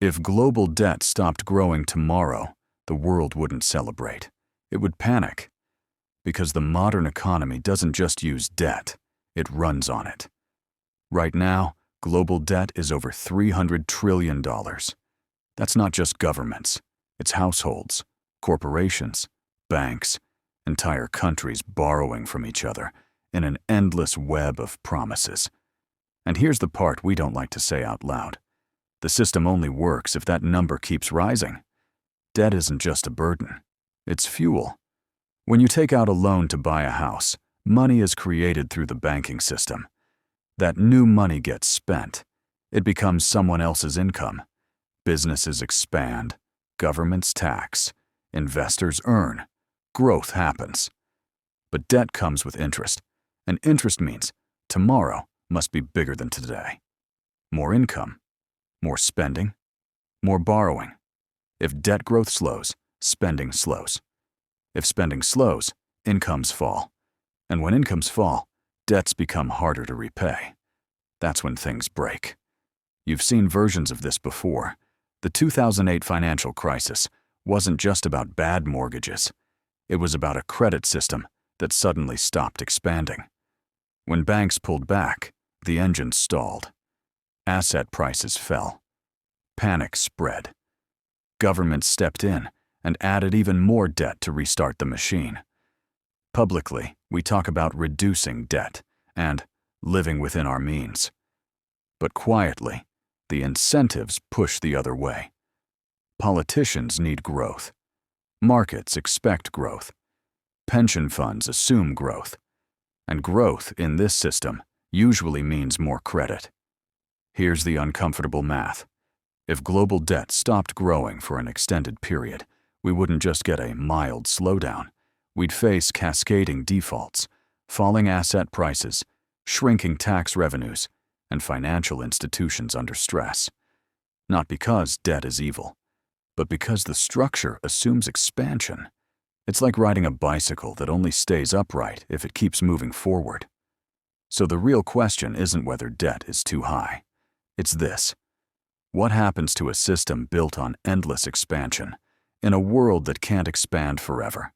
If global debt stopped growing tomorrow, the world wouldn't celebrate. It would panic. Because the modern economy doesn't just use debt, it runs on it. Right now, global debt is over $300 trillion. That's not just governments. It's households, corporations, banks, entire countries borrowing from each other in an endless web of promises. And here's the part we don't like to say out loud. The system only works if that number keeps rising. Debt isn't just a burden. It's fuel. When you take out a loan to buy a house, money is created through the banking system. That new money gets spent. It becomes someone else's income. Businesses expand, governments tax, investors earn, growth happens. But debt comes with interest, and interest means tomorrow must be bigger than today. More income, more spending, more borrowing. If debt growth slows, spending slows. If spending slows, incomes fall. And when incomes fall, debts become harder to repay. That's when things break. You've seen versions of this before. The 2008 financial crisis wasn't just about bad mortgages. It was about a credit system that suddenly stopped expanding. When banks pulled back, the engine stalled. Asset prices fell. Panic spread. Governments stepped in and added even more debt to restart the machine. Publicly, we talk about reducing debt and living within our means. But quietly, the incentives push the other way. Politicians need growth. Markets expect growth. Pension funds assume growth. And growth in this system usually means more credit. Here's the uncomfortable math. If global debt stopped growing for an extended period, we wouldn't just get a mild slowdown. We'd face cascading defaults, falling asset prices, shrinking tax revenues, and financial institutions under stress. Not because debt is evil, but because the structure assumes expansion. It's like riding a bicycle that only stays upright if it keeps moving forward. So the real question isn't whether debt is too high. It's this: what happens to a system built on endless expansion in a world that can't expand forever?